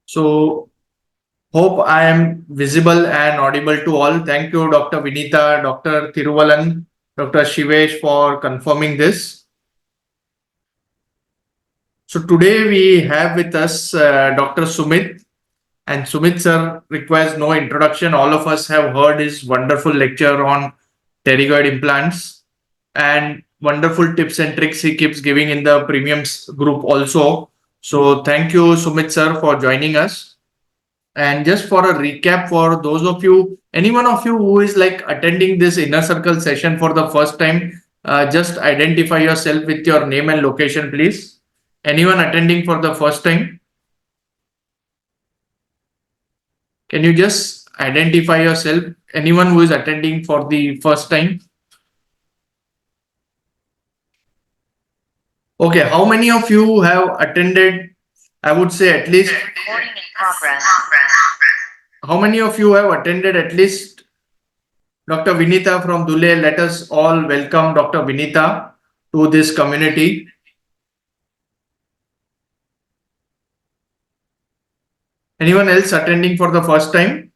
So, hope I am visible and audible to all. Thank you, Dr. Vinita, Dr. Thiruvalan, Dr. Shivesh for confirming this. So, today we have with us Dr. Sumit, and Sumit sir requires no introduction. All of us have heard his wonderful lecture on pterygoid implants and wonderful tips and tricks he keeps giving in the premiums group also. So, thank you, Sumit sir, for joining us. And just for a recap, for those of you, any one of you who is like attending this inner circle session for the first time, just identify yourself with your name and location, please. Anyone attending for the first time, can you just identify yourself? Anyone who is attending for the first time? Okay, how many of you have attended? I would say at least. Recording in progress. How many of you have attended at least Dr. Vinita from Dule? Let us all welcome Dr. Vinita to this community. Anyone else attending for the first time?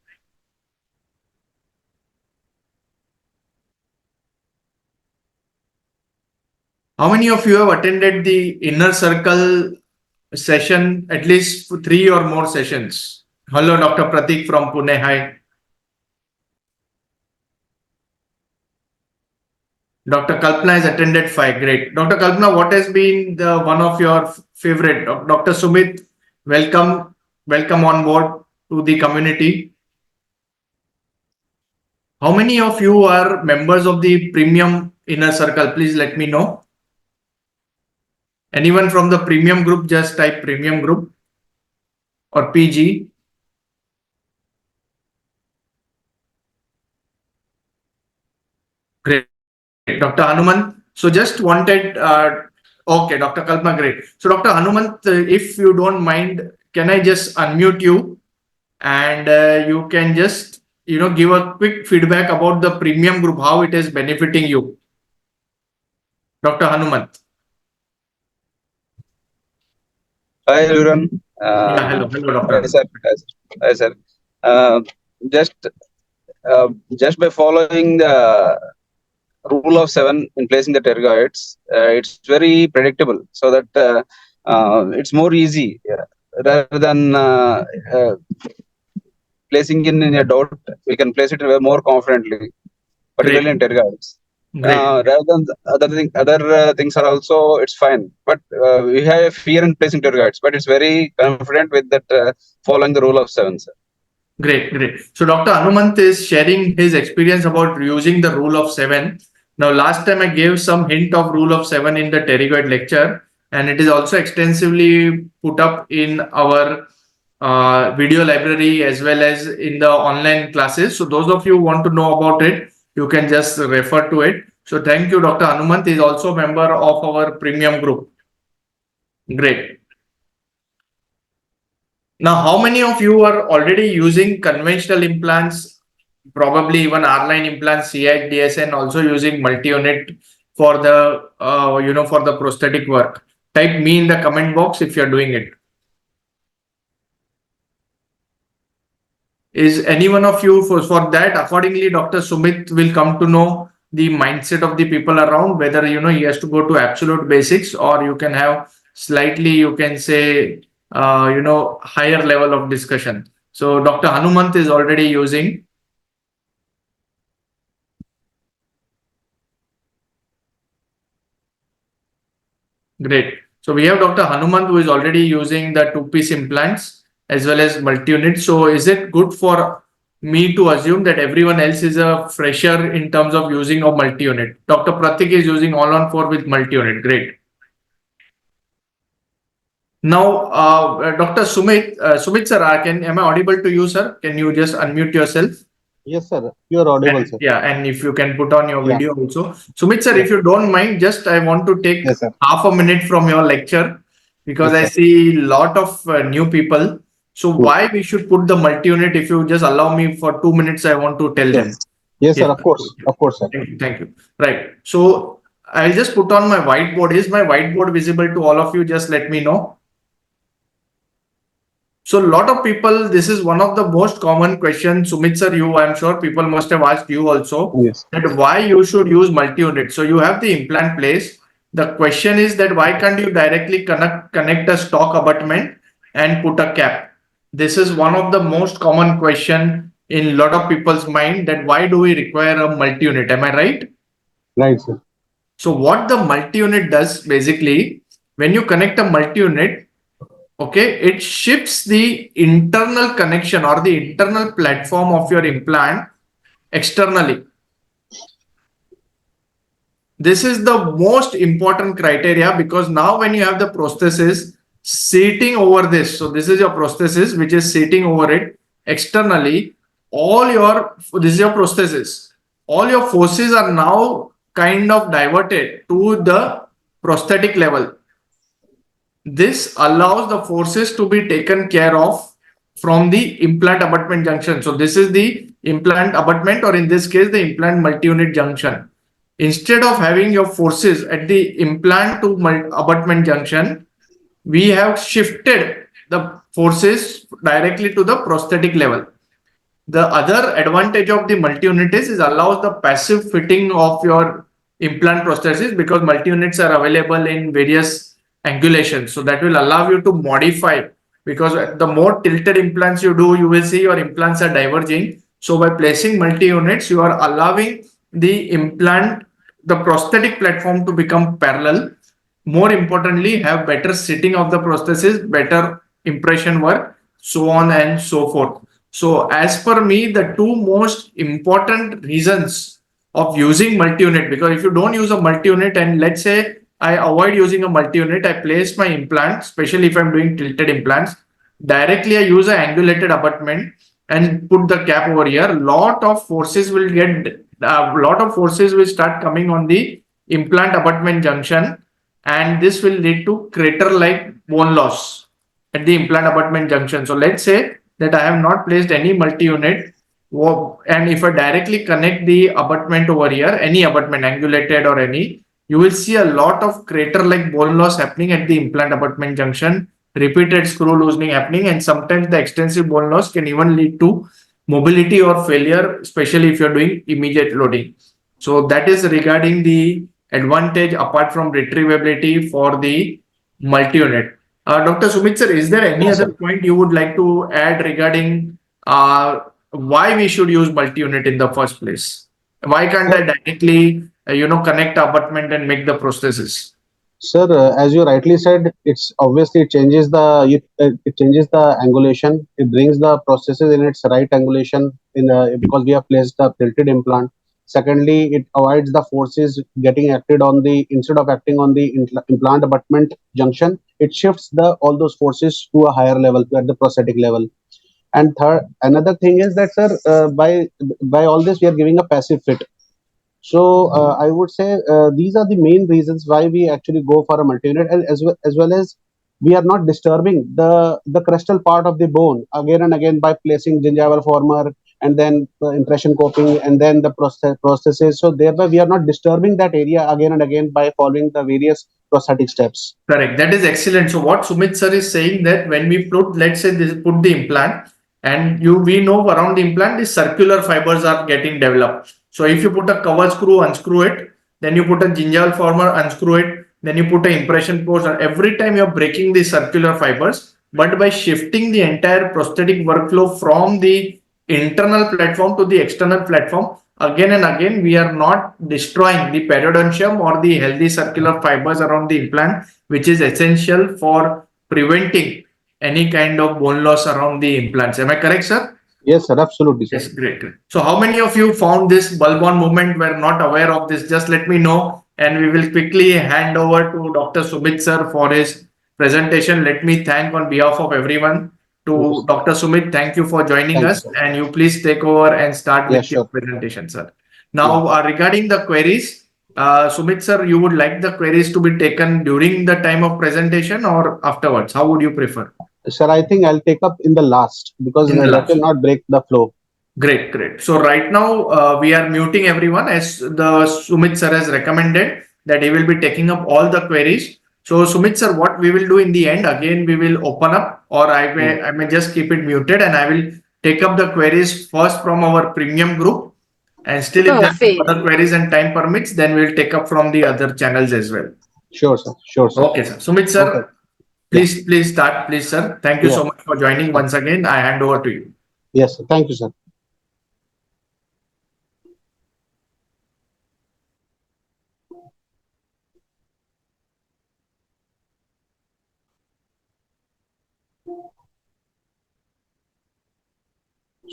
How many of you have attended the inner circle session, at least 3 or more sessions? Hello, Dr. Pratik from Pune. Hi. Dr. Kalpana has attended 5. Great. Dr. Kalpana, what has been the one of your favorite? Dr. Sumit, welcome. Welcome on board to the community. How many of you are members of the premium inner circle? Please let me know. Anyone from the premium group, just type premium group or PG. Great. Dr. Hanuman. So just wanted, okay, Dr. Kalpana, great. So Dr. Hanuman, if you don't mind, can I just unmute you and you can just, give a quick feedback about the premium group, how it is benefiting you. Dr. Hanuman. Hi everyone. Yeah, hello, Hi doctor. sir. Hi sir. Uh, just just by following the rule of 7 in placing the pterygoids, it's very predictable. So that it's more easy rather than placing in a doubt. We can place it more confidently, particularly in Great. pterygoids. Great. Rather than other things are also it's fine, but we have a fear in placing pterygoids, but it's very confident with that following the rule of 7, sir. Great, great. So Dr. Hanumant is sharing his experience about using the rule of 7. Now, last time I gave some hint of rule of 7 in the pterygoid lecture, and it is also extensively put up in our video library as well as in the online classes. So those of you who want to know about it, you can just refer to it. So thank you, Dr. Hanumant is also a member of our premium group. Great. Now, how many of you are already using conventional implants, probably even R-line implants, CI, DSN, also using multi-unit for the, for the prosthetic work? Type me in the comment box if you're doing it. Is any one of you for that? Accordingly, Dr. Sumit will come to know the mindset of the people around, whether, he has to go to absolute basics or you can have slightly, you can say, higher level of discussion. So Dr. Hanumant is already using. Great. So we have Dr. Hanumant who is already using the 2-piece implants as well as multi-unit. So is it good for me to assume that everyone else is a fresher in terms of using a multi-unit? Dr. Pratik is using all-on-4 with multi-unit. Great. Now, Dr. Sumit sir, am I audible to you, sir? Can you just unmute yourself? Yes, sir. You are audible, sir. Yeah, and if you can put on your video also. Sumit sir, if you don't mind, just I want to take half a minute from your lecture because I see a lot of new people. So why we should put the multi-unit? If you just allow me for 2 minutes, I want to tell them. Yes, sir. Of course, sir. Thank you. Right. So I'll just put on my whiteboard. Is my whiteboard visible to all of you? Just let me know. So a lot of people, this is one of the most common questions. Sumit sir, I'm sure people must have asked you also Yes. that why you should use multi-unit. So you have the implant placed. The question is that why can't you directly connect a stock abutment and put a cap? This is one of the most common question in a lot of people's mind, that why do we require a multi-unit? Am I right? Right, sir. So what the multi-unit does basically, when you connect a multi-unit, okay, it shifts the internal connection or the internal platform of your implant externally. This is the most important criteria, because now when you have the prosthesis sitting over this, so this is your prosthesis which is sitting over it externally, this is your prosthesis, all your forces are now kind of diverted to the prosthetic level. This allows the forces to be taken care of from the implant abutment junction. So this is the implant abutment, or in this case, the implant multi-unit junction. Instead of having your forces at the implant to abutment junction, we have shifted the forces directly to the prosthetic level. The other advantage of the multi-unit is allows the passive fitting of your implant prosthesis, because multi-units are available in various angulations. So that will allow you to modify, because the more tilted implants you do, you will see your implants are diverging. So by placing multi-units, you are allowing the implant, the prosthetic platform to become parallel. More importantly, have better sitting of the prosthesis, better impression work, so on and so forth. So as per me, the two most important reasons of using multi-unit, because if you don't use a multi-unit, and let's say I avoid using a multi-unit, I place my implant, especially if I'm doing tilted implants, directly I use an angulated abutment and put the cap over here, lot of forces will start coming on the implant abutment junction, and this will lead to crater-like bone loss at the implant abutment junction. So let's say that I have not placed any multi-unit, and if I directly connect the abutment over here, any abutment, angulated or any, you will see a lot of crater-like bone loss happening at the implant abutment junction, repeated screw loosening happening, and sometimes the extensive bone loss can even lead to mobility or failure, especially if you're doing immediate loading. So that is regarding the advantage apart from retrievability for the multi-unit. Dr. Sumit sir, is there any Yes, other sir. point you would like to add regarding why we should use multi-unit in the first place? Why can't I Sir, directly, connect the abutment and make the prosthesis? sir, as you rightly said, it's obviously it changes the angulation. It brings the processes in its right angulation because we have placed the tilted implant. Secondly, it avoids the forces getting acted on the instead of acting on the implant abutment junction. It shifts the all those forces to a higher level, at the prosthetic level. And third, another thing is that, sir, by all this, we are giving a passive fit. So I would say these are the main reasons why we actually go for a multi-unit, and as well as we are not disturbing the crestal part of the bone again and again by placing gingival former and then impression coping and then the processes. So thereby we are not disturbing that area again and again by following the various prosthetic steps. Correct. That is excellent. So what Sumit sir is saying, that when we put, let's say this, put the implant, and we know around the implant, the circular fibers are getting developed. So if you put a cover screw, unscrew it, then you put a gingival former, unscrew it, then you put an impression post, and every time you're breaking the circular fibers. But by shifting the entire prosthetic workflow from the internal platform to the external platform, again and again, we are not destroying the periodontium or the healthy circular fibers around the implant, which is essential for preventing any kind of bone loss around the implants. Am I correct, sir? Yes, sir, absolutely, sir. Yes, great. So how many of you found this bulb-on movement, were not aware of this? Just let me know, and we will quickly hand over to Dr. Sumit sir for his presentation. Let me thank on behalf of everyone to Yes. Dr. Sumit. Thank you for joining Thank you, us, sir. and you please take over and start Yeah, with your sure. presentation, sir. Yeah. Now, regarding the queries, Sumit sir, you would like the queries to be taken during the time of presentation or afterwards? How would you prefer? Sir, I think I'll take up in the last because In the that will last. not break the flow. Great, great. So right now we are muting everyone, as the Sumit sir has recommended that he will be taking up all the queries. So Sumit sir, what we will do in the end, again we will open up, or I may just keep it muted, and I will take up the queries first from our premium group, and still if there are Perfect. other queries and time permits, then we'll take up from the other channels as well. Sure, sir. Sure, sir. Okay, sir. Sumit Okay. sir, please start, please sir. Thank you Yeah. so much for joining once again. I hand over to you. Yes, sir. Thank you, sir.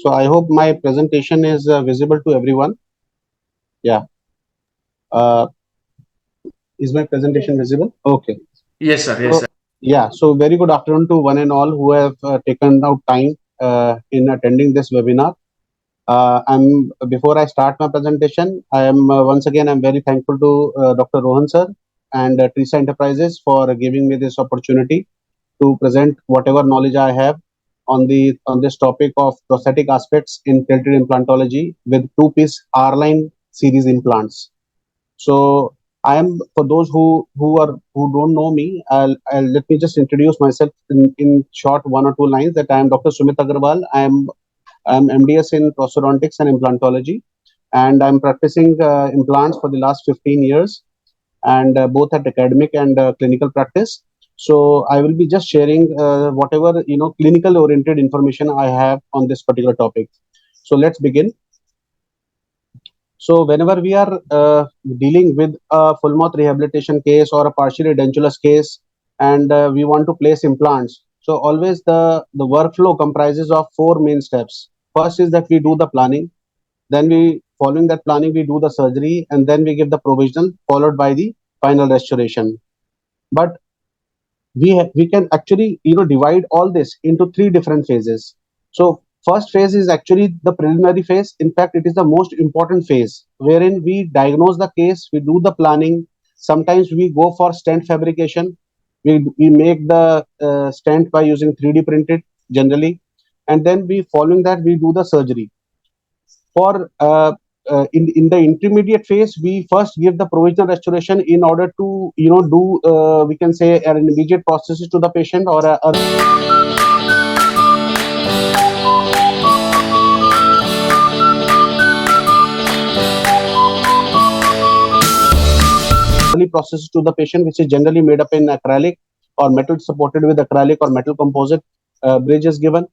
So I hope my presentation is visible to everyone. Yeah. Uh, is my presentation visible? Okay. Yes, sir. Yes, So, sir. yeah. So very good afternoon to one and all who have taken out time in attending this webinar. I'm before I start my presentation, I am once again I'm very thankful to Dr. Rohan sir and Trisa Enterprises for giving me this opportunity to present whatever knowledge I have on this topic of prosthetic aspects in tilted implantology with two-piece R-line series implants. So I am for those who don't know me, I'll let me just introduce myself in short one or two lines that I am Dr. Sumit Agarwal. I'm MDS in prosthodontics and implantology, and I'm practicing implants for the last 15 years, and both at academic and clinical practice. So I will be just sharing whatever clinical oriented information I have on this particular topic. So let's begin. So whenever we are dealing with a full mouth rehabilitation case or a partially edentulous case, and we want to place implants, so always the workflow comprises of four main steps. First is that we do the planning, then we following that planning we do the surgery, and then we give the provisional followed by the final restoration. But we can actually divide all this into three different phases. So first phase is actually the preliminary phase. In fact, it is the most important phase wherein we diagnose the case, we do the planning. Sometimes we go for stent fabrication. We make the stent by using 3D printed generally, and then we following that we do the surgery. For in the intermediate phase, we first give the provisional restoration in order to do we can say an immediate prosthesis to the patient or a early prosthesis to the patient, which is generally made up in acrylic or metal supported with acrylic or metal composite bridge is given.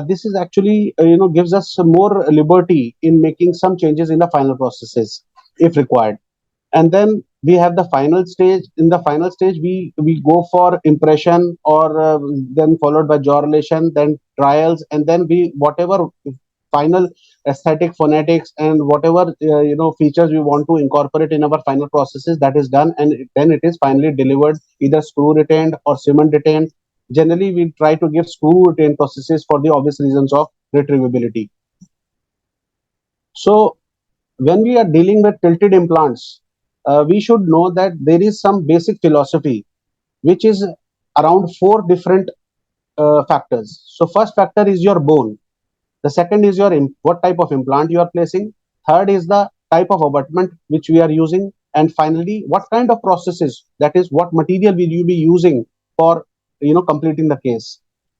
This is actually gives us more liberty in making some changes in the final processes if required. And then we have the final stage. In the final stage, we go for impression, or then followed by jaw relation, then trials, and then we whatever final aesthetic phonetics and whatever features we want to incorporate in our final processes, that is done, and then it is finally delivered either screw retained or cement retained. Generally we try to give screw retained processes for the obvious reasons of retrievability. So when we are dealing with tilted implants, we should know that there is some basic philosophy which is around four different factors. So first factor is your bone. The second is your what type of implant you are placing. Third is the type of abutment which we are using. And finally, what kind of processes, that is, what material will you be using for completing the case.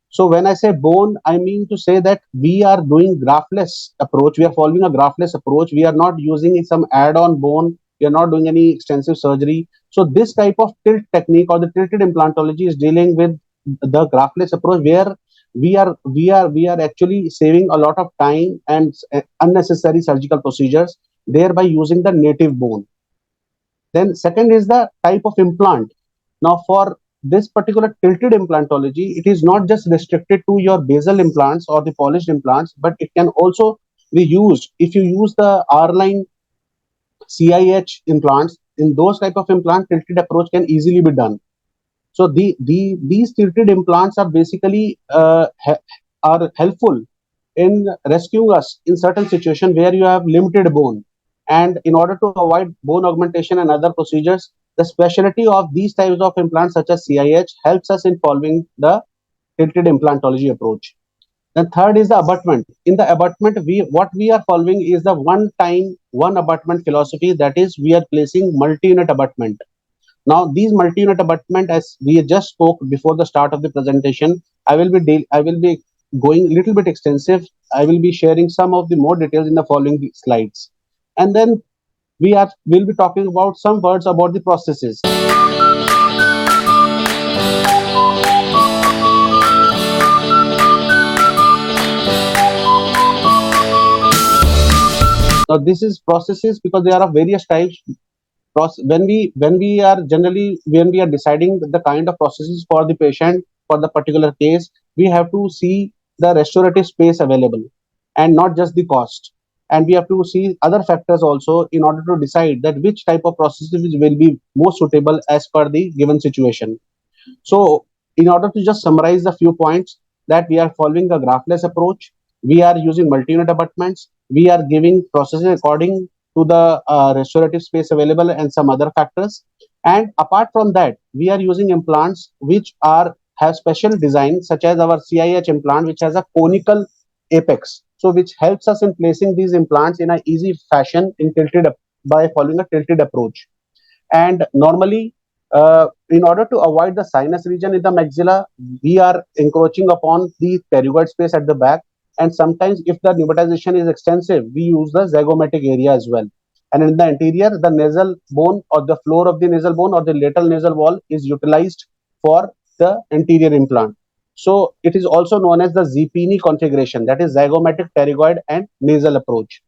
So when I say bone, I mean to say that we are doing graftless approach. We are following a graftless approach. We are not using some add-on bone. We are not doing any extensive surgery. So this type of tilt technique or the tilted implantology is dealing with the graftless approach, where we are actually saving a lot of time and unnecessary surgical procedures, thereby using the native bone. Then second is the type of implant. Now for this particular tilted implantology, it is not just restricted to your basal implants or the polished implants, but it can also be used if you use the R-line CIH implants. In those type of implant, tilted approach can easily be done. So these tilted implants are basically are helpful in rescuing us in certain situation where you have limited bone. And in order to avoid bone augmentation and other procedures, the specialty of these types of implants such as CIH helps us in following the tilted implantology approach. Then third is the abutment. In the abutment, what we are following is the one time one abutment philosophy. That is, we are placing multi-unit abutment. Now, these multi-unit abutment, as we just spoke before the start of the presentation, I will be going little bit extensive. I will be sharing some of the more details in the following slides, and then will be talking about some words about the processes. Now, this is processes because there are various types. When we are deciding the kind of processes for the patient for the particular case, we have to see the restorative space available and not just the cost. And we have to see other factors also in order to decide that which type of processes will be most suitable as per the given situation. So, in order to just summarize the few points, that we are following a graphless approach, we are using multi-unit abutments, we are giving processes according to the restorative space available and some other factors. And apart from that, we are using implants which are have special design, such as our CIH implant, which has a conical apex. So, which helps us in placing these implants in a easy fashion in by following a tilted approach. And normally, in order to avoid the sinus region in the maxilla, we are encroaching upon the pterygoid space at the back. And sometimes, if the pneumatization is extensive, we use the zygomatic area as well. And in the anterior, the nasal bone or the floor of the nasal bone or the lateral nasal wall is utilized for the anterior implant. So it is also known as the Zipini configuration, that is zygomatic, pterygoid, and nasal approach.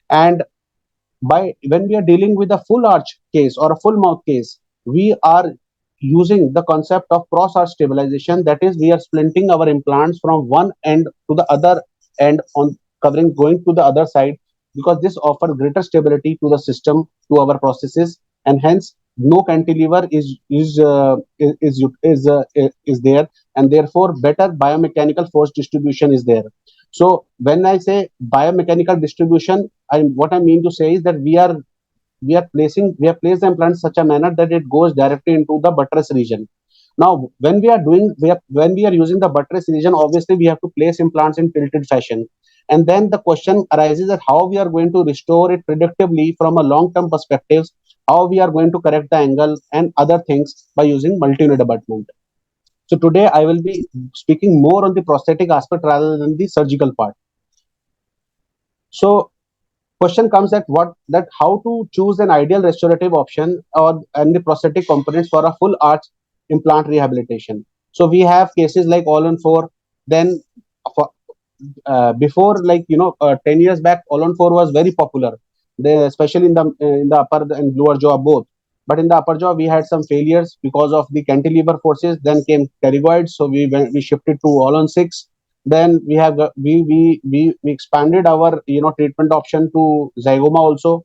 And by when we are dealing with a full arch case or a full mouth case, we are using the concept of cross arch stabilization. That is, we are splinting our implants from one end to the other end on covering going to the other side, because this offers greater stability to the system, to our processes, and hence no cantilever is there, and therefore better biomechanical force distribution is there. So when I say biomechanical distribution, what I mean to say is that we have placed the implant in such a manner that it goes directly into the buttress region. Now, when we are using the buttress region, obviously we have to place implants in tilted fashion, and then the question arises that how we are going to restore it predictably from a long-term perspective, how we are going to correct the angle and other things by using multi-unit abutment. So today I will be speaking more on the prosthetic aspect rather than the surgical part. So question comes at how to choose an ideal restorative option or and the prosthetic components for a full arch implant rehabilitation. So we have cases like all on four. Then for, before, 10 years back, all on four was very popular, especially in the upper and lower jaw both. But in the upper jaw, we had some failures because of the cantilever forces. Then came pterygoids, so we shifted to all on six. Then we have we expanded our treatment option to zygoma also,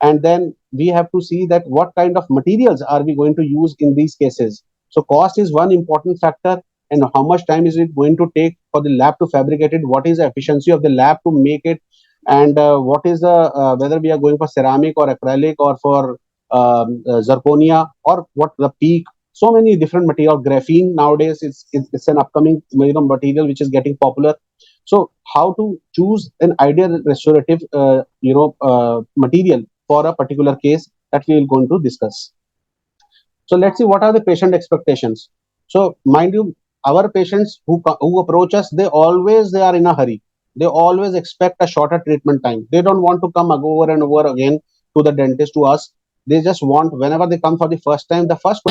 and then we have to see that what kind of materials are we going to use in these cases. So cost is one important factor, and how much time is it going to take for the lab to fabricate it, what is the efficiency of the lab to make it, and what is the whether we are going for ceramic or acrylic or for zirconia or what the peak. So many different material. Graphene nowadays it's an upcoming material which is getting popular. So how to choose an ideal restorative material for a particular case, that we will going to discuss. So let's see what are the patient expectations. So mind you, our patients who approach us, they are in a hurry. They always expect a shorter treatment time. They don't want to come over and over again to the dentist, to us. They just want, whenever they come for the first time, the first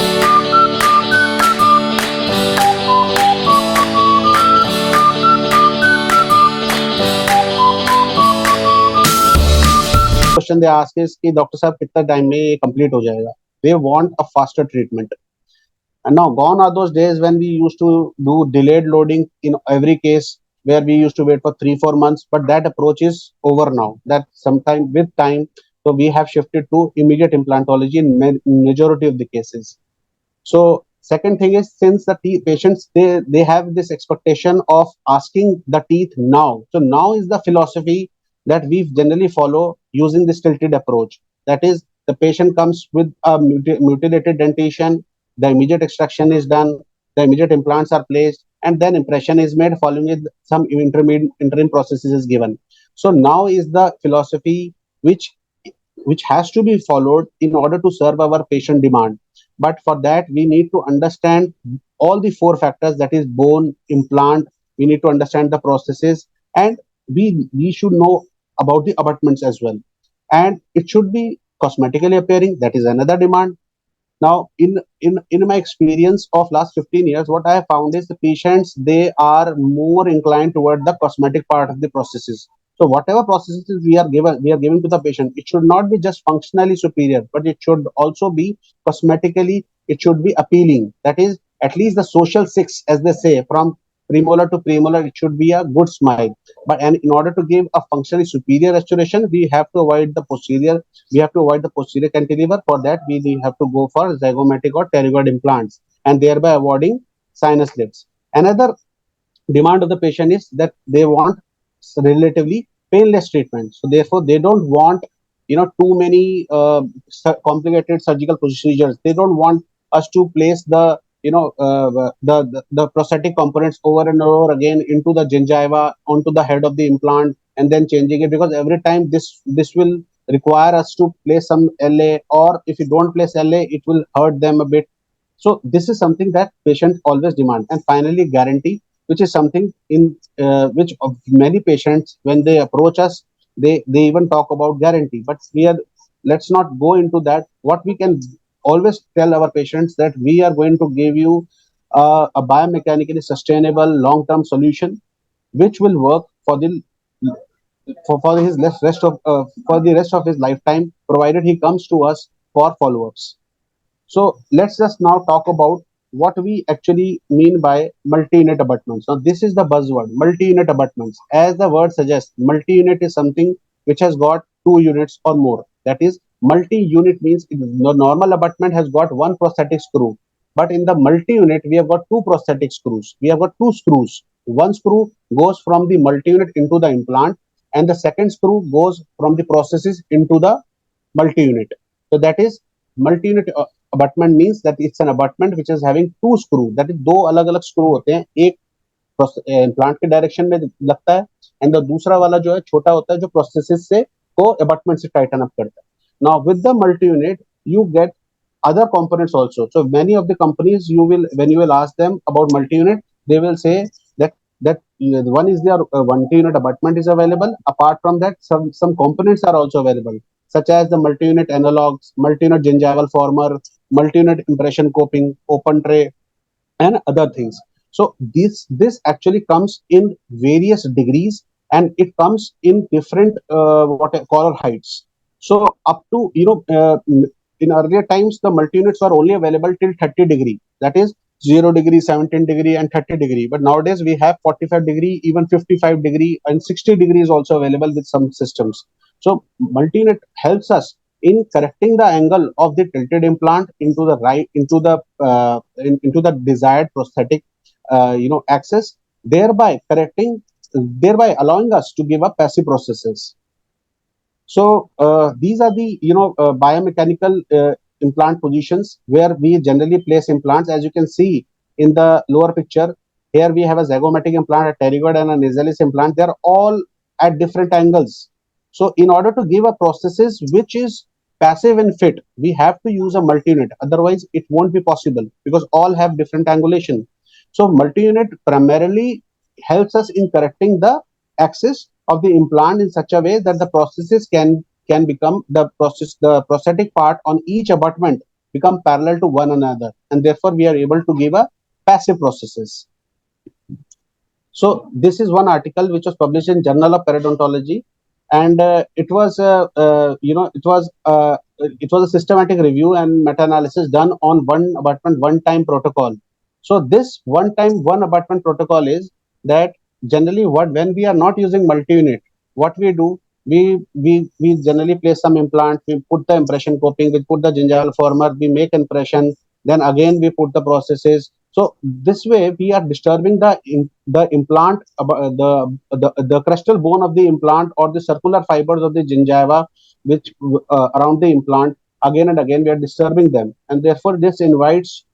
question they ask is कि doctor साहब कितना time में ये complete हो जाएगा. They want a faster treatment. And now gone are those days when we used to do delayed loading in every case, where we used to wait for 3-4 months. But that approach is over now. That sometime with time, so we have shifted to immediate implantology in majority of the cases. So second thing is, since the patients they have this expectation of asking the teeth now. So now is the philosophy that we generally follow using this tilted approach. That is, the patient comes with a mutilated dentition, the immediate extraction is done, the immediate implants are placed, and then impression is made, following it some interim processes is given. So now is the philosophy which has to be followed in order to serve our patient demand. But for that, we need to understand all the four factors, that is bone, implant. We need to understand the processes, and we should know about the abutments as well. And it should be cosmetically appearing. That is another demand. Now, in my experience of last 15 years, what I have found is the patients, they are more inclined toward the cosmetic part of the processes. So whatever processes we are giving to the patient, it should not be just functionally superior, but it should also be cosmetically, it should be appealing. That is at least the social six, as they say, from premolar to premolar, it should be a good smile. But and in order to give a functionally superior restoration, we have to avoid the posterior, we have to avoid the posterior cantilever. For that, we have to go for zygomatic or pterygoid implants, and thereby avoiding sinus lifts. Another demand of the patient is that they want relatively painless treatment. So therefore, they don't want too many complicated surgical procedures. They don't want us to place the the prosthetic components over and over again into the gingiva, onto the head of the implant, and then changing it, because every time this will require us to place some LA, or if you don't place LA, it will hurt them a bit. So this is something that patients always demand. And finally, guarantee, which is something in which of many patients, when they approach us, they even talk about guarantee. But we are, let's not go into that. What we can always tell our patients, that we are going to give you a biomechanically sustainable long-term solution, which will work for the for his rest of for the rest of his lifetime, provided he comes to us for follow-ups. So let's just now talk about what we actually mean by multi-unit abutments. Now, this is the buzzword, multi-unit abutments. As the word suggests, multi-unit is something which has got 2 units or more. That is, multi-unit means the normal abutment has got one prosthetic screw. But in the multi-unit, we have got two prosthetic screws. We have got two screws. One screw goes from the multi-unit into the implant, and the second screw goes from the prosthesis into the multi-unit. So that is multi-unit abutment, means that it's an abutment which is having two screw. That is, दो अलग अलग screw होते हैं, एक implant के direction में लगता है, एंड द दूसरा वाला जो है छोटा होता है, जो प्रोस्थेसिस से को अबटमेंट से टाइटन अप करता है. Now with the multi unit you get other components also. So many of the companies, you will, when you will ask them about multi-unit, they will say that one is their multi-unit abutment is available. Apart from that, some components are also available, such as the multi-unit analogs, multi-unit gingival former, multi-unit impression coping, open tray, and other things. So this actually comes in various degrees, and it comes in different what collar heights. So up to in earlier times, the multi units were only available till 30 degree. That is 0 degree, 17 degree, and 30 degree. But nowadays we have 45 degree, even 55 degree, and 60 degree is also available with some systems. So multi unit helps us in correcting the angle of the tilted implant into the right, into the desired prosthetic axis, thereby thereby allowing us to give up passive processes. So these are the biomechanical implant positions where we generally place implants. As you can see in the lower picture, here we have a zygomatic implant, a pterygoid, and a nasalis implant. They are all at different angles. So in order to give a prosthesis which is passive and fit, we have to use a multi-unit. Otherwise, it won't be possible, because all have different angulation. So multi-unit primarily helps us in correcting the axis of the implant in such a way that the prosthesis can become the prosthetic part on each abutment become parallel to one another, and therefore we are able to give a passive prosthesis. So this is one article which was published in Journal of Periodontology, and it was a systematic review and meta-analysis done on one abutment one time protocol. So this one time one abutment protocol is that generally when we are not using multi-unit, what we do, we generally place some implant, we put the impression coping, we put the gingival former, we make impression, then again we put the processes. So this way we are disturbing the implant, the crustal bone of the implant, or the circular fibers of the gingiva which around the implant. Again and again we are disturbing them, and therefore this invites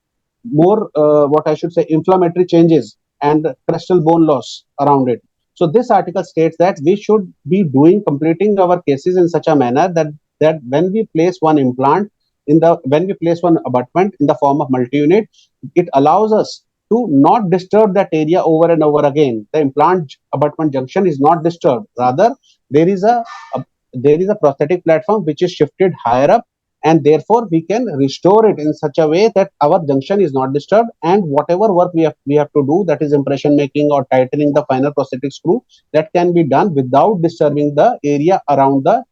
more what I should say, inflammatory changes and crustal bone loss around it. So this article states that we should be completing our cases in such a manner that when we place one implant, in the when we place one abutment in the form of multi-unit, it allows us to not disturb that area over and over again. The implant abutment junction is not disturbed. Rather, there is a there is a prosthetic platform which is shifted higher up, and therefore we can restore it in such a way that our junction is not disturbed, and whatever work we have to do, that is impression making or tightening the final prosthetic screw, that can be done without disturbing the area around the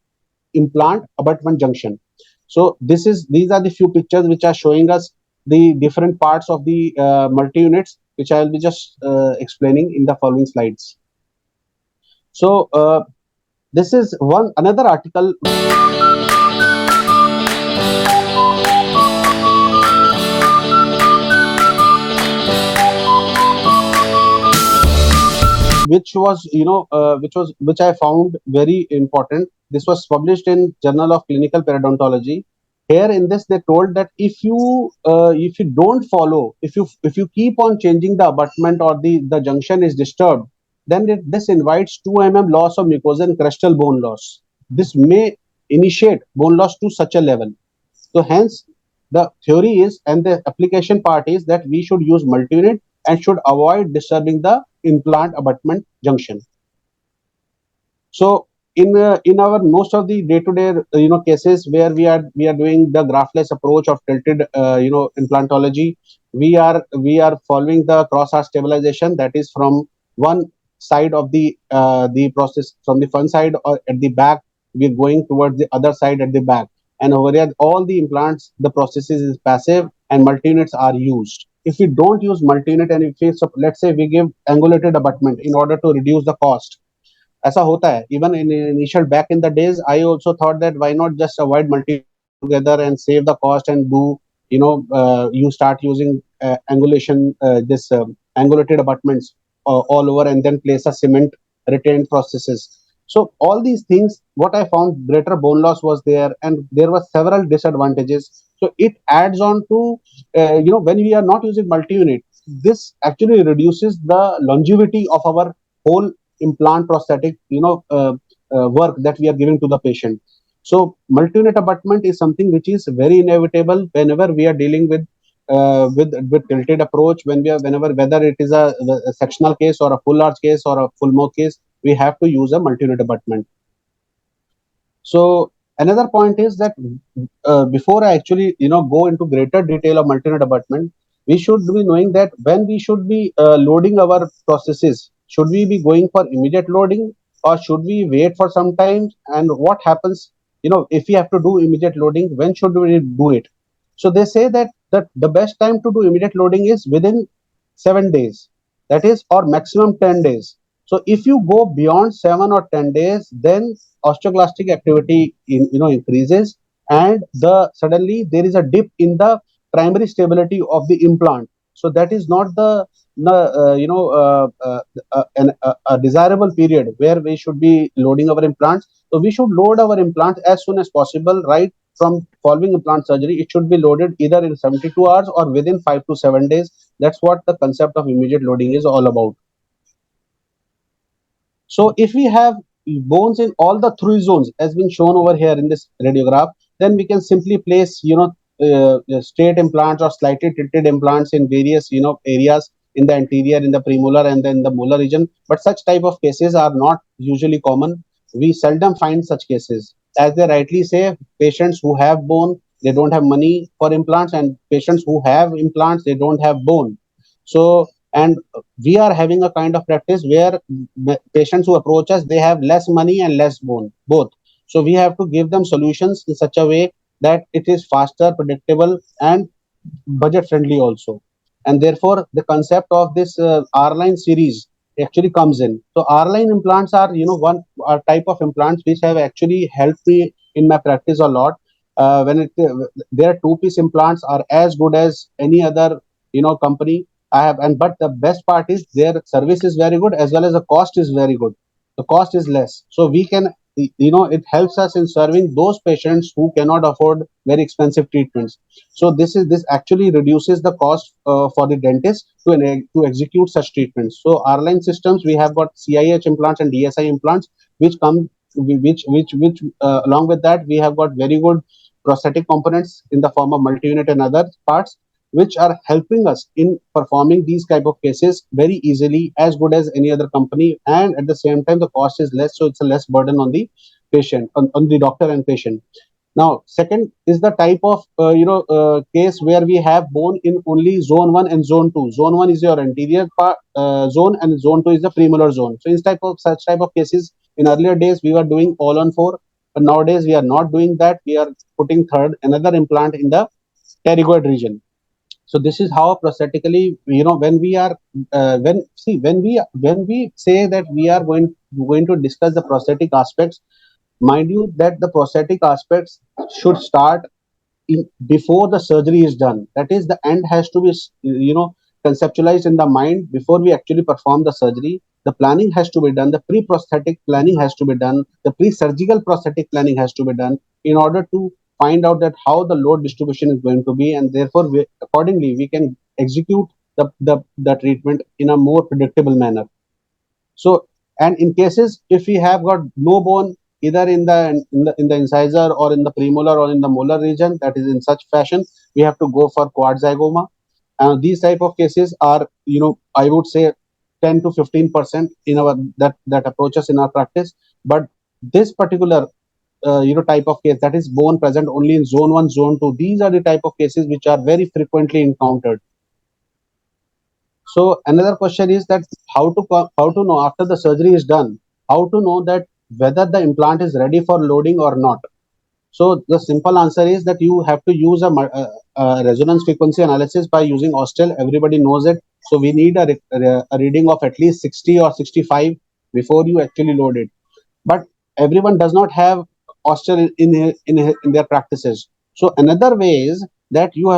implant abutment junction. So these are the few pictures which are showing us the different parts of the multi units, which I will be just explaining in the following slides. So this is one another article which was which I found very important. This was published in Journal of Clinical Periodontology. Here in this they told that if you don't follow, if you keep on changing the abutment or the junction is disturbed, then this invites 2 mm loss of mucosa and crestal bone loss. This may initiate bone loss to such a level. So hence the theory is, and the application part is, that we should use multi-unit and should avoid disturbing the implant abutment junction. So in our most of the day-to-day cases where we are doing the graftless approach of tilted implantology, we are following the cross arch stabilization, that is from one side of the process, from the front side or at the back, we're going towards the other side at the back, and over here all the implants, the processes is passive and multi-units are used. If we don't use multi-unit, and if we, so let's say we give angulated abutment in order to reduce the cost, ऐसा होता है. Even in initial back in the days, I also thought that why not just avoid multi together and save the cost and do, you start using angulation, this angulated abutments all over, and then place a cement retained processes. So all these things, what I found, greater bone loss was there, and there were several disadvantages. So it adds on to, when we are not using multi-unit, this actually reduces the longevity of our whole implant prosthetic work that we are giving to the patient. So multi-unit abutment is something which is very inevitable whenever we are dealing with tilted approach, whenever whether it is a sectional case or a full arch case or a full mouth case, we have to use a multi-unit abutment. So another point is that before I actually go into greater detail of multi-unit abutment, we should be knowing that when we should be loading our processes, should we be going for immediate loading or should we wait for some time? And what happens, if we have to do immediate loading, when should we do it? So they say that the best time to do immediate loading is within 7 days, that is, or maximum 10 days. So if you go beyond 7 or 10 days, then osteoclastic activity increases, and suddenly there is a dip in the primary stability of the implant. So that is not a desirable period where we should be loading our implants. So we should load our implants as soon as possible, right from following implant surgery. It should be loaded either in 72 hours or within 5 to 7 days. That's what the concept of immediate loading is all about. So if we have bones in all the three zones as been shown over here in this radiograph, then we can simply place straight implants or slightly tilted implants in various areas in the anterior, in the premolar, and then the molar region. But such type of cases are not usually common. We seldom find such cases. As they rightly say, patients who have bone, they don't have money for implants, and patients who have implants, they don't have bone. So, and we are having a kind of practice where patients who approach us, they have less money and less bone, both. So we have to give them solutions in such a way that it is faster, predictable, and budget friendly also. And therefore the concept of this R-line series actually comes in. So R-line implants are one type of implants which have actually helped me in my practice a lot. Their two-piece implants are as good as any other company I have, but the best part is their service is very good, as well as the cost is very good. The cost is less, so we can, it helps us in serving those patients who cannot afford very expensive treatments. So this actually reduces the cost for the dentist to execute such treatments. So our line systems, we have got CIH implants and DSI implants, which come which along with that we have got very good prosthetic components in the form of multi-unit and other parts, which are helping us in performing these type of cases very easily, as good as any other company, and at the same time the cost is less, so it's a less burden on the patient, on the doctor and patient. Now, second is the type of case where we have bone in only zone 1 and zone 2. Zone 1 is your anterior part, zone, and zone 2 is the premolar zone. So in such type of cases, in earlier days we were doing all on 4, but nowadays we are not doing that. We are putting another implant in the pterygoid region. So this is how prosthetically, when we are when we say that we are going to discuss the prosthetic aspects, mind you that the prosthetic aspects should start before the surgery is done. That is, the end has to be conceptualized in the mind before we actually perform the surgery. The planning has to be done, the pre-prosthetic planning has to be done, the pre-surgical prosthetic planning has to be done, in order to find out that how the load distribution is going to be, and therefore accordingly we can execute the treatment in a more predictable manner. So, and in cases if we have got no bone either in the incisor or in the premolar or in the molar region, that is in such fashion we have to go for quad zygoma. These type of cases are, I would say 10 to 15% in our that approaches in our practice. But this particular type of case, that is bone present only in zone 1, zone 2, these are the type of cases which are very frequently encountered. So another question is that how to know after the surgery is done, how to know that whether the implant is ready for loading or not. So the simple answer is that you have to use a resonance frequency analysis by using Ostel. Everybody knows it. So we need a reading of at least 60 or 65 before you actually load it. But everyone does not have Ostel in their practices. So another way is that you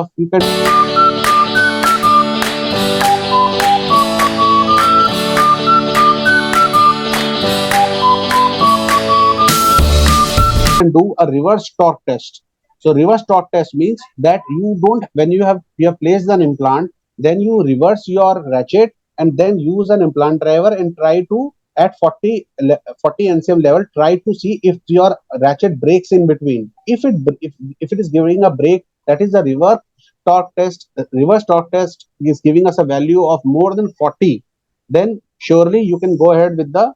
can do a reverse torque test. So reverse torque test means that you don't, when you have placed an implant, then you reverse your ratchet and then use an implant driver and try to at 40 NCM level, try to see if your ratchet breaks in between. If it is giving a break, that is the reverse torque test. Reverse torque test is giving us a value of more than 40. Then surely you can go ahead with the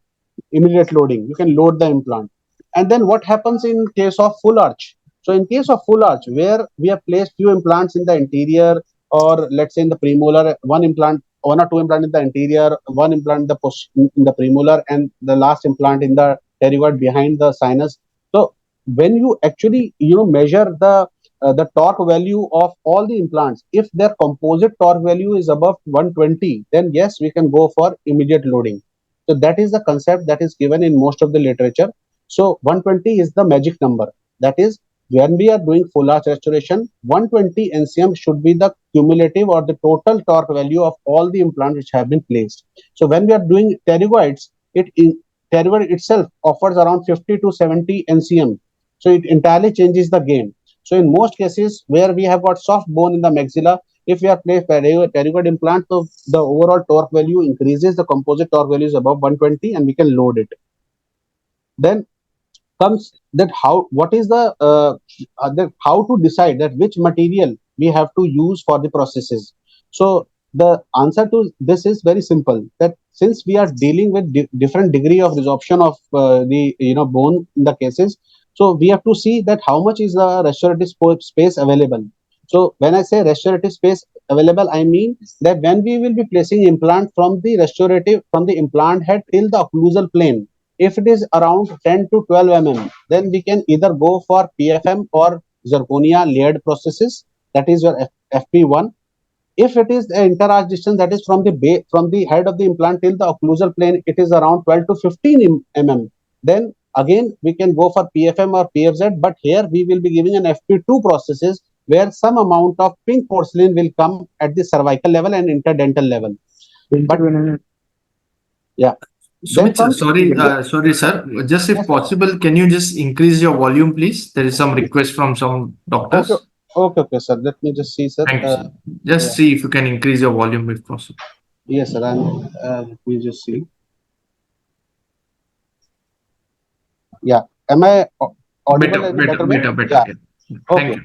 immediate loading. You can load the implant. And then what happens in case of full arch? So in case of full arch, where we have placed few implants in the interior, or let's say in the premolar, one or two implant in the interior, one implant in the premolar, and the last implant in the pterygoid behind the sinus. So when you actually measure the torque value of all the implants, if their composite torque value is above 120, then yes, we can go for immediate loading. So that is the concept that is given in most of the literature. So 120 is the magic number. That is, when we are doing full arch restoration, 120 NCM should be the cumulative or the total torque value of all the implants which have been placed. So when we are doing pterygoids, pterygoid itself offers around 50 to 70 NCM. So it entirely changes the game. So in most cases where we have got soft bone in the maxilla, if we are placed pterygoid implant, so the overall torque value increases, the composite torque value is above 120 and we can load it. Then comes that what is the how to decide that which material we have to use for the processes. So the answer to this is very simple, that since we are dealing with different degree of resorption of the bone in the cases, so we have to see that how much is the restorative space available. So when I say restorative space available, I mean that when we will be placing implant from the implant head till the occlusal plane, if it is around 10 to 12 mm, then we can either go for PFM or zirconia layered processes, that is your FP1. If it is the interarch distance, that is from the head of the implant till the occlusal plane, it is around 12 to 15 mm, then again we can go for PFM or PFZ. But here we will be giving an FP2 processes, where some amount of pink porcelain will come at the cervical level and interdental level. But yeah. Sumit sir, sorry sir. Just if possible, can you just increase your volume, please? There is some request from some doctors. Okay, sir. Let me just see, sir. Thank you, sir. Just see if you can increase your volume if possible. Yes, sir. Let me just see. Yeah. Am I audible? Better. Yeah. Thank Okay. you.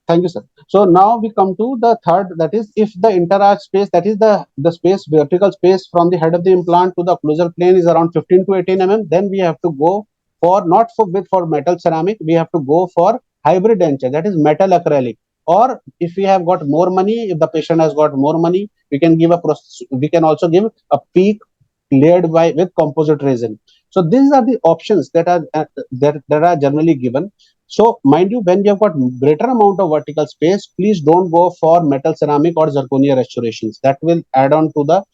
Thank you, sir. So now we come to the third, that is if the interarch space, that is the space, vertical space from the head of the implant to the occlusal plane is around 15 to 18 mm, then we have to go for, not for with for metal ceramic, we have to go for hybrid denture, that is metal acrylic. Or if we have got more money, if the patient has got more money, we can give we can also give a peak layered by with composite resin. So these are the options that are that are generally given. So mind you, when you have got greater amount of vertical space, please don't go for metal ceramic or zirconia restorations. That will add on to the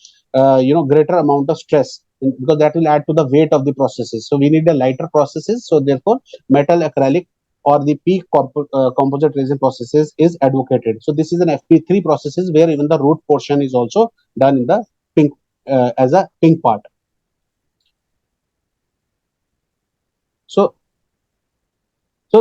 greater amount of stress, because that will add to the weight of the processes. So we need a lighter processes. So therefore, metal acrylic or the peak composite resin processes is advocated. So this is an FP3 processes where even the root portion is also done in the pink as a pink part. So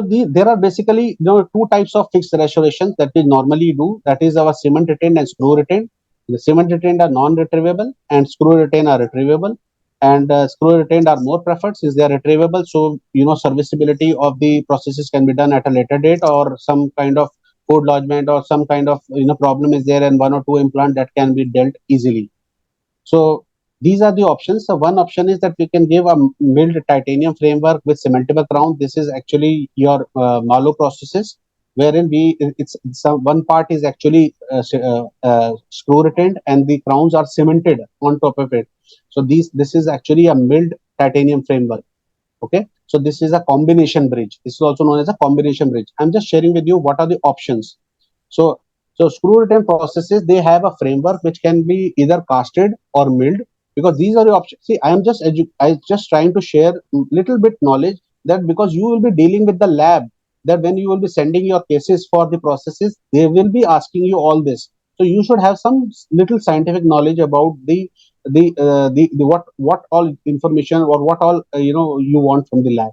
there are basically two types of fixed restorations that we normally do. That is our cement retained and screw retained. The cement retained are non-retrievable and screw retained are retrievable. And screw retained are more preferred since they are retrievable. So serviceability of the processes can be done at a later date, or some kind of code lodgement or some kind of problem is there and one or two implant that can be dealt easily. So these are the options. So one option is that we can give a milled titanium framework with cementable crown. This is actually your Malo processes, wherein it's some one part is actually screw retained and the crowns are cemented on top of it. So this is actually a milled titanium framework. Okay, so this is a combination bridge. This is also known as a combination bridge. I'm just sharing with you what are the options. So, screw return processes, they have a framework which can be either casted or milled, because these are the options. See, I just trying to share little bit knowledge, that because you will be dealing with the lab, that when you will be sending your cases for the processes, they will be asking you all this. So you should have some little scientific knowledge about the what all information or what all you want from the lab.